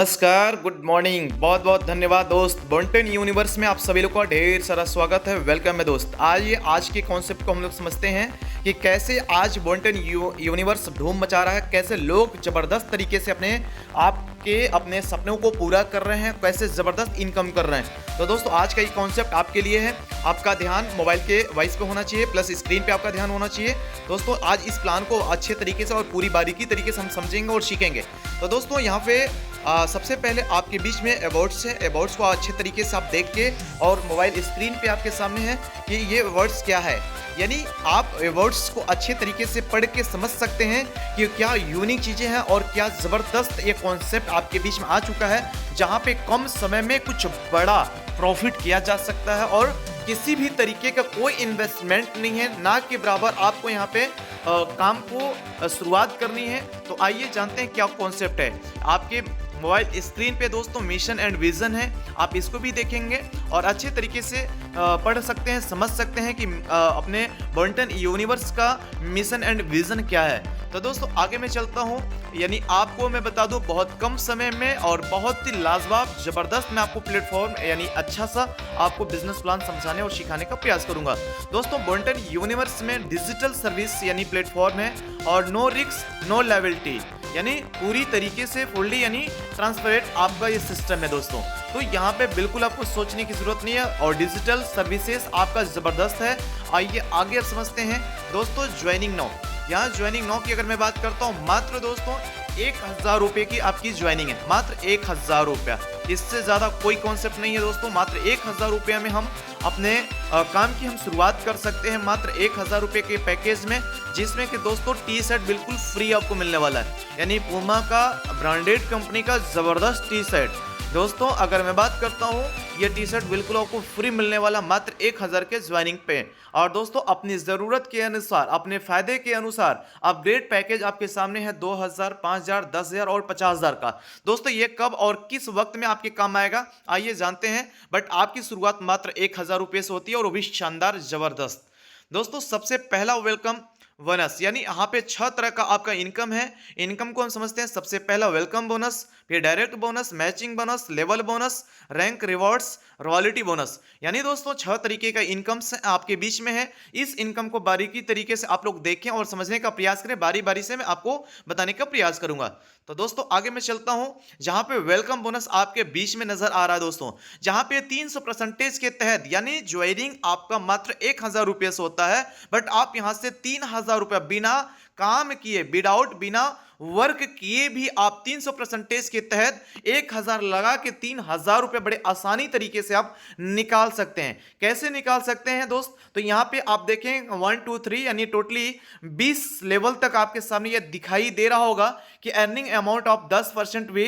नमस्कार, good morning. बहुत बहुत धन्यवाद दोस्त। बॉन्टन यूनिवर्स में आप सभी लोग का ढेर सारा स्वागत है। वेलकम है दोस्त। आज के कॉन्सेप्ट को हम लोग समझते हैं कि कैसे आज बॉन्टन यूनिवर्स धूम मचा रहा है, कैसे लोग ज़बरदस्त तरीके से अपने सपनों को पूरा कर रहे हैं, कैसे ज़बरदस्त इनकम कर रहे हैं। तो दोस्तों आज का ये कॉन्सेप्ट आपके लिए है। आपका ध्यान मोबाइल के वॉइस पे होना चाहिए, प्लस स्क्रीन पे आपका ध्यान होना चाहिए। दोस्तों आज इस प्लान को अच्छे तरीके से और पूरी बारीकी तरीके से हम समझेंगे और सीखेंगे। तो दोस्तों यहाँ पे सबसे पहले आपके बीच में अबाउट्स है। अबाउट्स को अच्छे तरीके से आप देख के और मोबाइल स्क्रीन पे आपके सामने है कि ये वर्ड्स क्या है, यानी आप वर्ड्स को अच्छे तरीके से पढ़ के समझ सकते हैं कि क्या यूनिक चीज़ें हैं और क्या ज़बरदस्त ये कॉन्सेप्ट आपके बीच में आ चुका है, जहाँ पे कम समय में कुछ बड़ा प्रॉफिट किया जा सकता है और किसी भी तरीके का कोई इन्वेस्टमेंट नहीं है, ना के बराबर आपको यहाँ पे काम को शुरुआत करनी है। तो आइए जानते हैं क्या कॉन्सेप्ट है। आपके मोबाइल स्क्रीन पे दोस्तों मिशन एंड विजन है, आप इसको भी देखेंगे और अच्छे तरीके से पढ़ सकते हैं, समझ सकते हैं कि अपने बॉन्टन यूनिवर्स का मिशन एंड विजन क्या है। तो दोस्तों आगे मैं चलता हूँ, यानी आपको मैं बता दूं बहुत कम समय में और बहुत ही लाजवाब ज़बरदस्त मैं आपको प्लेटफॉर्म यानी अच्छा सा आपको बिजनेस प्लान समझाने और सिखाने का प्रयास करूंगा। दोस्तों बॉन्टन यूनिवर्स में डिजिटल सर्विस यानी प्लेटफॉर्म है और नो रिस्क नो लायबिलिटी, यानी पूरी तरीके से फुल्ली यानी ट्रांसपेरेंट आपका ये सिस्टम है दोस्तों। तो यहाँ पे बिल्कुल आपको सोचने की जरूरत नहीं है और डिजिटल सर्विसेज आपका ज़बरदस्त है। आइए आगे समझते हैं दोस्तों। ज्वाइनिंग नाउ, यहाँ ज्वाइनिंग नाउ की अगर मैं बात करता हूँ, मात्र दोस्तों 1000 रुपये की आपकी ज्वाइनिंग है, मात्र 1000 रुपया। इससे ज़्यादा कोई कॉन्सेप्ट नहीं है दोस्तों। मात्र 1000 रुपये में हम अपने काम की हम शुरुआत कर सकते हैं, मात्र 1000 रुपये के पैकेज में, जिसमें कि दोस्तों टी शर्ट बिल्कुल फ्री आपको मिलने वाला है, यानी पूमा का ब्रांडेड कंपनी का ज़बरदस्त टी शर्ट। दोस्तों अगर मैं बात करता हूँ, ये टी शर्ट बिल्कुल आपको फ्री मिलने वाला मात्र 1000 के ज्वाइनिंग पे। और दोस्तों अपनी ज़रूरत के अनुसार, अपने फ़ायदे के अनुसार अपग्रेड पैकेज आपके सामने है 2000, 5000, 10000 और 50000 का। दोस्तों ये कब और किस वक्त में आपके काम आएगा आइए जानते हैं। बट आपकी शुरुआत मात्र 1000 रुपये से होती है और वो भी शानदार ज़बरदस्त। दोस्तों सबसे पहला वेलकम बोनस, यानी यहाँ पे 6 तरह का आपका इनकम है। इनकम को हम समझते हैं, सबसे पहला वेलकम बोनस, फिर direct bonus, matching bonus, level bonus, rank rewards, royalty bonus, यानी दोस्तों 6 तरीके का इनकम्स आपके बीच में है। इस इनकम को बारीकी तरीके से आप लोग देखें और समझने का प्रयास करें, बारी बारी से मैं आपको बताने का प्रयास करूंगा। तो दोस्तों आगे मैं चलता हूं, जहां पे वेलकम बोनस आपके बीच में नजर आ रहा है दोस्तों, जहां पे 300% के तहत, यानी ज्वाइनिंग आपका मात्र 1000 रुपये से होता है, बट आप यहां से 3000 रुपया बिना काम किए, विदाउट बिना वर्क किए भी आप 300% के तहत 1000 लगा के 3000 रुपये बड़े आसानी तरीके से आप निकाल सकते हैं। कैसे निकाल सकते हैं दोस्त? तो यहां पे आप देखें 1 2 3 यानी टोटली 20 लेवल तक आपके सामने यह दिखाई दे रहा होगा कि अर्निंग अमाउंट ऑफ 10% भी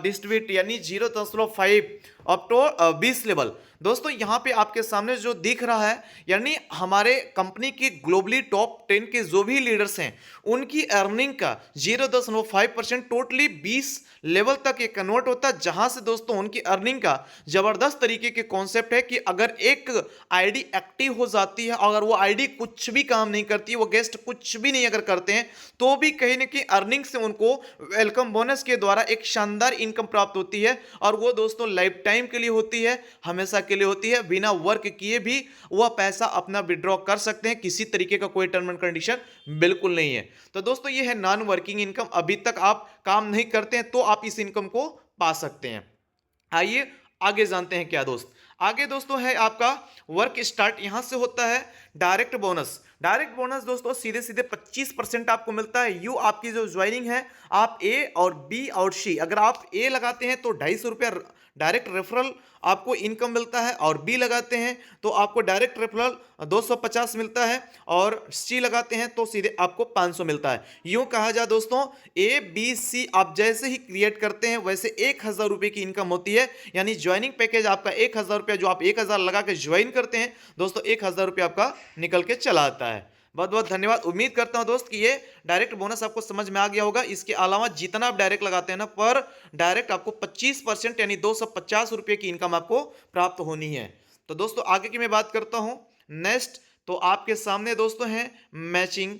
डिस्ट्रीब्यूट, यानी 0.5 अप टू 20 लेवल। दोस्तों यहाँ पे आपके सामने जो दिख रहा है, यानी हमारे कंपनी के ग्लोबली टॉप 10 के जो भी लीडर्स हैं, उनकी अर्निंग का 0.5% टोटली 20 लेवल तक ये कन्वर्ट होता है, जहां से दोस्तों उनकी अर्निंग का जबरदस्त तरीके के कॉन्सेप्ट है कि अगर एक आईडी एक्टिव हो जाती है, अगर वो आईडी कुछ भी काम नहीं करती है, वो गेस्ट कुछ भी नहीं अगर करते हैं, तो भी कहीं ना कहीं अर्निंग से उनको वेलकम बोनस के द्वारा एक शानदार इनकम प्राप्त होती है। और वो दोस्तों लाइफ टाइम के लिए होती है, हमेशा के लिए होती है। बिना वर्क किए भी वह पैसा अपना विड्रॉ कर सकते हैं, किसी तरीके का कोई टर्म एंड कंडीशन बिल्कुल नहीं है। तो दोस्तों ये है नॉन वर्किंग इनकम। अभी तक आप काम नहीं करते हैं तो आप इस इनकम को पा सकते हैं। आइए आगे जानते हैं क्या दोस्त। आगे दोस्तों है आपका वर्क स्टार्ट, यहां से होता है डायरेक्ट बोनस। डायरेक्ट बोनस दोस्तों सीधे सीधे 25% आपको मिलता है। यू आपकी जो ज्वाइनिंग है, आप ए और बी और सी, अगर आप ए लगाते हैं तो 250 रुपया डायरेक्ट रेफरल आपको इनकम मिलता है, और बी लगाते हैं तो आपको डायरेक्ट रेफरल 250 मिलता है, और सी लगाते हैं तो सीधे आपको 500 मिलता है। यूं कहा जाए दोस्तों, ए बी सी आप जैसे ही क्रिएट करते हैं वैसे 1000 रुपये की इनकम होती है, यानी ज्वाइनिंग पैकेज आपका 1000 रुपया, जो आप 1000 लगा के ज्वाइन करते हैं दोस्तों, 1000 रुपया आपका निकल के चला आता है। बहुत बहुत धन्यवाद। उम्मीद करता हूं दोस्त कि ये डायरेक्ट बोनस आपको समझ में आ गया होगा। इसके अलावा जितना आप डायरेक्ट लगाते हैं ना, पर डायरेक्ट आपको 25% यानी 250 रुपये की इनकम आपको प्राप्त होनी है। तो दोस्तों आगे की मैं बात करता हूं नेक्स्ट, तो आपके सामने दोस्तों है मैचिंग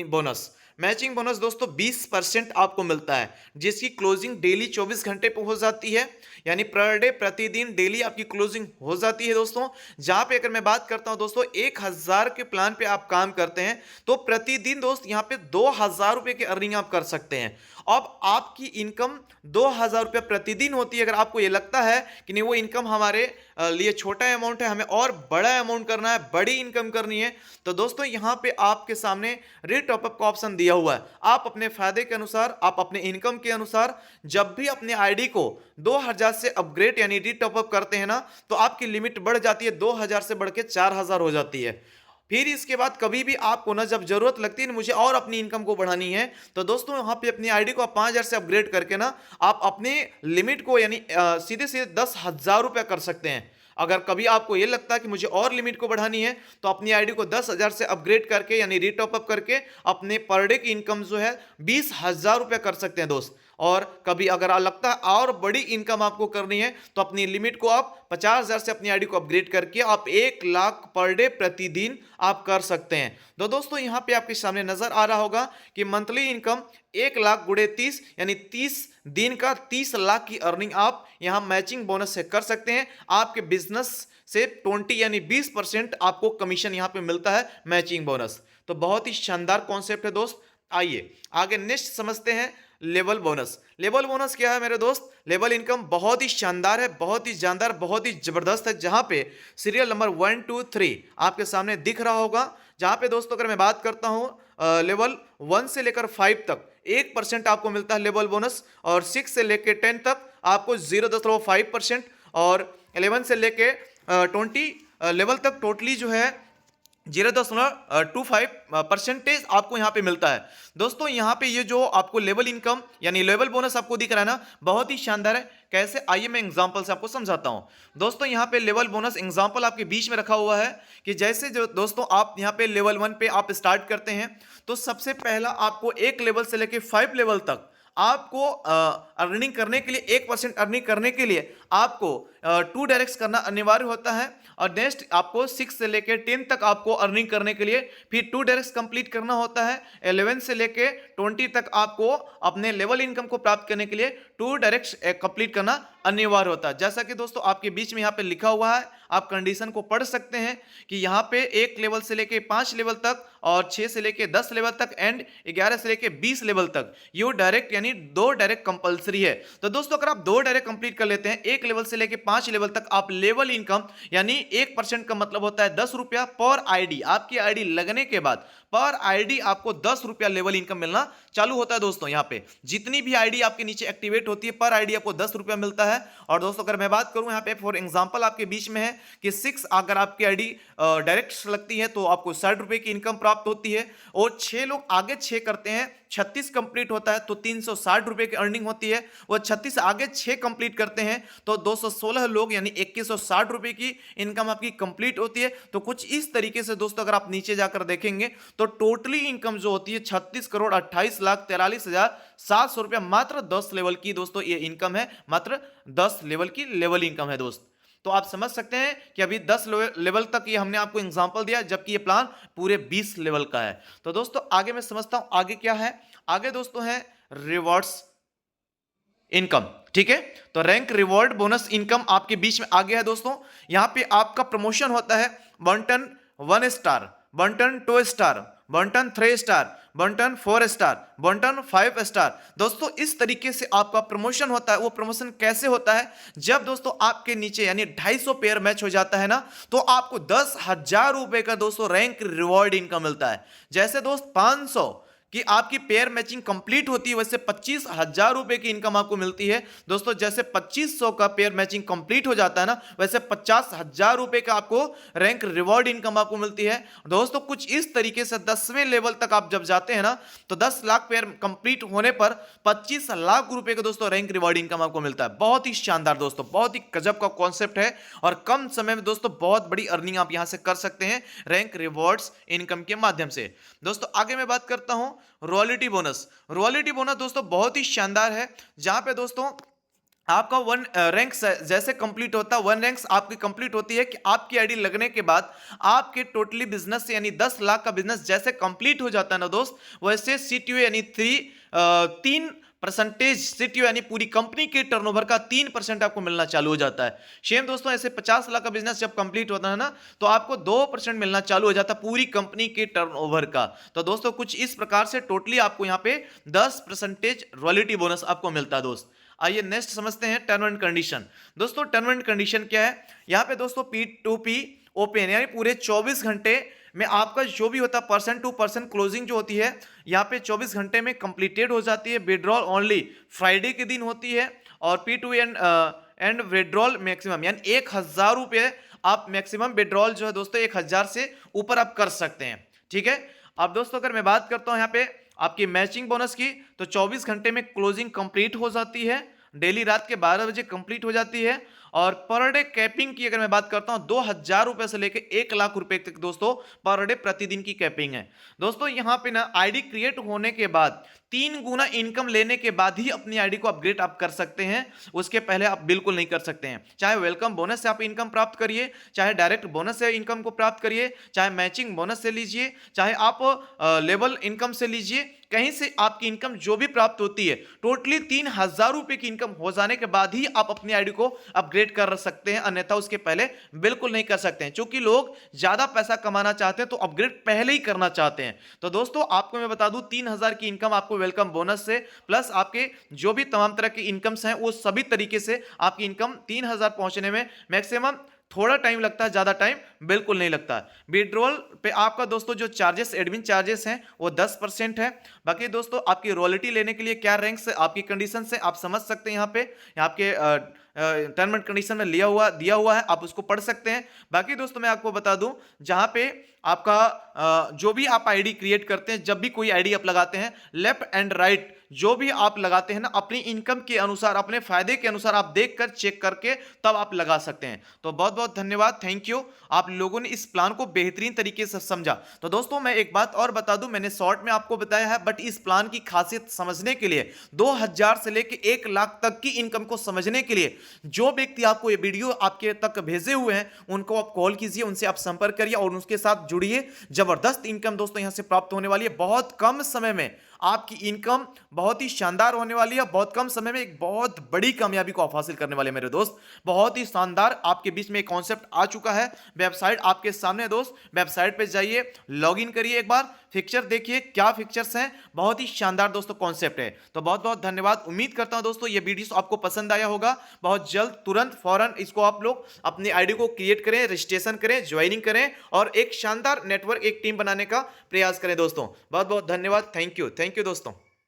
बोनस। मैचिंग बोनस दोस्तों 20% आपको मिलता है, जिसकी क्लोजिंग डेली 24 घंटे पे हो जाती है, यानी पर डे प्रतिदिन डेली आपकी क्लोजिंग हो जाती है दोस्तों। जहां पे अगर मैं बात करता हूं दोस्तों 1000 के प्लान पे आप काम करते हैं तो प्रतिदिन दोस्त यहां पे 2000 रुपए की अर्निंग आप कर सकते हैं। अब आपकी इनकम 2000 रुपये प्रतिदिन होती है। अगर आपको ये लगता है कि नहीं वो इनकम हमारे लिए छोटा अमाउंट है, हमें और बड़ा अमाउंट करना है, बड़ी इनकम करनी है, तो दोस्तों यहां पे आपके सामने रीटॉपअप का ऑप्शन दिया हुआ है। आप अपने फायदे के अनुसार, आप अपने इनकम के अनुसार जब भी अपने आईडी को 2000 से अपग्रेड यानी रीटॉपअप करते हैं ना, तो आपकी लिमिट बढ़ जाती है, 2000 से बढ़ के 4000 हो जाती है। फिर इसके बाद कभी भी आपको ना जब जरूरत लगती है मुझे और अपनी इनकम को बढ़ानी है, तो दोस्तों यहाँ पे अपनी आईडी को आप 5000 से अपग्रेड करके ना आप अपने लिमिट को यानी सीधे सीधे 10,000 रुपया कर सकते हैं। अगर कभी आपको ये लगता है कि मुझे और लिमिट को बढ़ानी है तो अपनी आईडी को 10,000 से अपग्रेड करके यानी रीटॉप अप करके अपने पर डे की इनकम जो है 20,000 रुपया कर सकते हैं दोस्त। और कभी अगर लगता है और बड़ी इनकम आपको करनी है तो अपनी लिमिट को आप 50,000 से अपनी आईडी को अपग्रेड करके आप 1 लाख पर डे प्रतिदिन आप कर सकते हैं। तो दोस्तों यहाँ पे आपके सामने नजर आ रहा होगा कि मंथली इनकम 1 लाख गुणे 30 यानी 30 दिन का 30 लाख की अर्निंग आप यहाँ मैचिंग बोनस से कर सकते हैं। आपके बिजनेस से 20 यानी 20% आपको कमीशन यहाँ पे मिलता है मैचिंग बोनस। तो बहुत ही शानदार कॉन्सेप्ट है दोस्त। आइए आगे नेक्स्ट समझते हैं लेवल बोनस। लेवल बोनस क्या है मेरे दोस्त? लेवल इनकम बहुत ही शानदार है, बहुत ही जानदार, बहुत ही जबरदस्त है, जहां पे सीरियल नंबर 1 2 3 आपके सामने दिख रहा होगा। जहां पे दोस्तों अगर मैं बात करता हूं लेवल 1 से लेकर 5 तक 1% आपको मिलता है लेवल बोनस, और 6 से लेकर 10 तक आपको 0.5%, और 11 से लेकर 20 लेवल तक टोटली जो है 0.25% आपको यहाँ पे मिलता है। दोस्तों यहाँ पे ये जो आपको लेवल इनकम यानी लेवल बोनस आपको दिख रहा है ना, बहुत ही शानदार है। कैसे, आइए मैं एग्जांपल से आपको समझाता हूँ। दोस्तों यहाँ पे लेवल बोनस एग्जांपल आपके बीच में रखा हुआ है कि जैसे जो दोस्तों आप यहाँ पे लेवल 1 पे आप स्टार्ट करते हैं तो सबसे पहला आपको 1 लेवल से लेके 5 लेवल तक आपको अर्निंग करने के लिए 1% अर्निंग करने के लिए आपको 2 डायरेक्ट्स करना अनिवार्य होता है, और नेक्स्ट आपको 6 से लेकर 10 तक आपको अर्निंग करने के लिए फिर 2 डायरेक्ट्स कंप्लीट करना होता है। 11 से लेकर 20 तक आपको अपने लेवल इनकम को प्राप्त करने के लिए 2 डायरेक्ट्स कंप्लीट करना अनिवार्य होता है। जैसा कि दोस्तों आपके बीच में यहाँ पे लिखा हुआ है, आप कंडीशन को पढ़ सकते हैं कि यहाँ पे 1 लेवल से लेके 5 लेवल तक, और 6 से लेके 10 लेवल तक, एंड 11 से लेके 20 लेवल तक ये डायरेक्ट यानी 2 डायरेक्ट कंपलसरी है। तो दोस्तों अगर आप 2 डायरेक्ट कंप्लीट कर लेते हैं 1 लेवल से लेके 5 लेवल तक, आप लेवल इनकम यानी 1% का मतलब होता है 10 रुपया पर आईडी। आपकी आईडी लगने के बाद पर आईडी आपको 10 रुपया लेवल इनकम मिलना चालू होता है। दोस्तों यहाँ पे जितनी भी आईडी आपके नीचे एक्टिवेट होती है पर आईडी आपको 10 रुपया मिलता है। और दोस्तों अगर मैं बात करूं यहाँ पे फॉर एग्जांपल आपके बीच में है कि 6 अगर आपकी आईडी डायरेक्ट लगती है तो आपको 60 रुपए की इनकम प्राप्त होती है, और 6 लोग आगे 6 करते हैं, 36 कंप्लीट होता है तो 360 रुपए की अर्निंग होती है। वो 36 आगे 6 कंप्लीट करते हैं तो 216 लोग यानी 2160 रुपए की इनकम आपकी कंप्लीट होती है। तो कुछ इस तरीके से दोस्तों अगर आप नीचे जाकर देखेंगे तो टोटली इनकम जो होती है 36,28,43,700 रुपया मात्र 10 लेवल की दोस्तों ये इनकम है, मात्र 10 लेवल की लेवल इनकम है दोस्त। तो आप समझ सकते हैं कि अभी 10 लेवल तक ये हमने आपको एग्जांपल दिया, जबकि ये प्लान पूरे 20 लेवल का है। तो दोस्तों आगे मैं समझता हूं आगे क्या है। आगे दोस्तों है रिवॉर्ड्स इनकम, ठीक है। तो रैंक रिवॉर्ड बोनस इनकम आपके बीच में आ गया है दोस्तों। यहां पे आपका प्रमोशन होता है बंटन 1 स्टार, बंटन 2 स्टार, बंटन 3 स्टार, बंटन 4 स्टार, बंटन 5 स्टार। दोस्तों इस तरीके से आपका प्रमोशन होता है। वो प्रमोशन कैसे होता है? जब दोस्तों आपके नीचे यानी 250 पेयर मैच हो जाता है ना, तो आपको 10,000 रुपए का दोस्तों रैंक रिवॉर्ड इनकम मिलता है। जैसे दोस्त 500 कि आपकी पेयर मैचिंग कंप्लीट होती है, वैसे 25,000 रुपए की इनकम आपको मिलती है दोस्तों। जैसे 2500 का पेयर मैचिंग कंप्लीट हो जाता है ना, वैसे 50,000 रुपए का आपको रैंक रिवॉर्ड इनकम आपको मिलती है दोस्तों। कुछ इस तरीके से 10वें लेवल तक आप जब जाते हैं ना, तो 10 लाख पेयर कंप्लीट होने पर 25 लाख रुपए का दोस्तों रैंक रिवॉर्ड इनकम आपको मिलता है। बहुत ही शानदार दोस्तों, बहुत ही गजब का कॉन्सेप्ट है, और कम समय में दोस्तों बहुत बड़ी अर्निंग आप यहां से कर सकते हैं रैंक रिवॉर्ड्स इनकम के माध्यम से। दोस्तों आगे मैं बात करता हूं रॉयल्टी बोनस। रॉयल्टी बोनस दोस्तों बहुत ही शानदार है, जहां पे दोस्तों आपका वन रैंक जैसे कंप्लीट होता है, वन रैंक्स आपकी कंप्लीट होती है कि आपकी आईडी लगने के बाद आपके टोटली बिजनेस यानी 10 लाख का बिजनेस जैसे कंप्लीट हो जाता है ना दोस्त, वैसे सीटीओ यानी 3% सीटीओ यानी पूरी कंपनी के टर्नओवर का 3% आपको मिलना चालू हो जाता है। सेम दोस्तों ऐसे 50 लाख का बिजनेस जब कंप्लीट होता है ना, तो आपको 2% मिलना चालू हो जाता है पूरी कंपनी के टर्नओवर का। तो दोस्तों कुछ इस प्रकार से टोटली आपको यहाँ पे 10% रॉयल्टी बोनस आपको मिलता है दोस्त। आइए नेक्स्ट समझते हैं टर्म एंड कंडीशन। दोस्तों टर्म एंड कंडीशन क्या है, यहाँ पे दोस्तों P2P ओपन यानी पूरे 24 घंटे में आपका जो भी होता है पर्सन टू पर्सन क्लोजिंग जो होती है यहाँ पे 24 घंटे में कंप्लीटेड हो जाती है। विड्रॉल ओनली फ्राइडे के दिन होती है और P2 एंड विड्रॉल मैक्सिमम यानी 1000 रुपये आप मैक्सिमम विड्रॉल जो है दोस्तों 1000 से ऊपर आप कर सकते हैं। ठीक है। अब दोस्तों अगर मैं बात करता हूँ यहाँ पे आपकी मैचिंग बोनस की, तो 24 घंटे में क्लोजिंग कंप्लीट हो जाती है, डेली रात के 12 बजे कंप्लीट हो जाती है। और पर डे कैपिंग की अगर मैं बात करता हूं 2000 रुपए से लेकर 1 लाख रुपए तक दोस्तों पर डे प्रतिदिन की कैपिंग है। दोस्तों यहां पे ना आईडी क्रिएट होने के बाद 3 गुना इनकम लेने के बाद ही अपनी आईडी को अपग्रेड आप कर सकते हैं, उसके पहले आप बिल्कुल नहीं कर सकते हैं। चाहे वेलकम बोनस से आप इनकम प्राप्त करिए, चाहे डायरेक्ट बोनस से इनकम को प्राप्त करिए, चाहे मैचिंग बोनस से लीजिए, चाहे आप लेवल इनकम से लीजिए, कहीं से आपकी इनकम जो भी प्राप्त होती है टोटली 3000 रुपए की इनकम हो जाने के बाद ही आप अपनी आईडी को अपग्रेड कर सकते हैं, अन्यथा उसके पहले बिल्कुल नहीं कर सकते हैं। क्योंकि लोग ज्यादा पैसा कमाना चाहते हैं तो अपग्रेड पहले ही करना चाहते हैं। तो दोस्तों आपको मैं बता दूं 3000 की इनकम आपको वेलकम बोनस से प्लस आपके जो भी तमाम तरह की इनकम्स हैं वो सभी तरीके से आपकी इनकम 3000 पहुंचने में मैक्सिमम थोड़ा टाइम लगता है, ज्यादा टाइम बिल्कुल नहीं लगता है। विड्रॉल पे आपका दोस्तों जो चार्जेस एडमिन चार्जेस हैं वो 10% है। बाकी दोस्तों आपकी रॉयल्टी लेने के लिए क्या रैंक से आपकी कंडीशन से आप समझ सकते हैं, यहाँ पे आपके टर्म एंड कंडीशन में दिया हुआ है, आप उसको पढ़ सकते हैं। बाकी दोस्तों मैं आपको बता दूं जहां पे आपका जो भी आप आईडी क्रिएट करते हैं, जब भी कोई आईडी आप लगाते हैं, लेफ्ट एंड राइट जो भी आप लगाते हैं ना अपनी इनकम के अनुसार, अपने फायदे के अनुसार आप देखकर चेक करके तब आप लगा सकते हैं। तो बहुत बहुत धन्यवाद, थैंक यू, आप लोगों ने इस प्लान को बेहतरीन तरीके से समझा। तो दोस्तों मैं एक बात और बता दूं, मैंने शॉर्ट में आपको बताया है, बट इस प्लान की खासियत समझने के लिए 2000 से लेकर 1 लाख तक की इनकम को समझने के लिए जो व्यक्ति आपको ये वीडियो आपके तक भेजे हुए हैं उनको आप कॉल कीजिए, उनसे आप संपर्क करिए और उसके साथ जुड़िए। जबरदस्त इनकम दोस्तों यहां से प्राप्त होने वाली है, बहुत कम समय में आपकी इनकम बहुत ही शानदार होने वाली है। बहुत कम समय में एक बहुत बड़ी कामयाबी को आप हासिल करने वाले मेरे दोस्त, बहुत ही शानदार आपके बीच में एक कॉन्सेप्ट आ चुका है। वेबसाइट आपके सामने दोस्त, वेबसाइट पे जाइए, लॉगिन करिए, एक बार फिक्चर देखिए क्या फिक्चर्स हैं, बहुत ही शानदार दोस्तों कॉन्सेप्ट है। तो बहुत बहुत धन्यवाद, उम्मीद करता हूं दोस्तों ये वीडियो आपको पसंद आया होगा। बहुत जल्द तुरंत फौरन इसको आप लोग अपनी आईडी को क्रिएट करें, रजिस्ट्रेशन करें, ज्वाइनिंग करें और एक शानदार नेटवर्क, एक टीम बनाने का प्रयास करें दोस्तों। बहुत बहुत धन्यवाद, थैंक यू दोस्तों।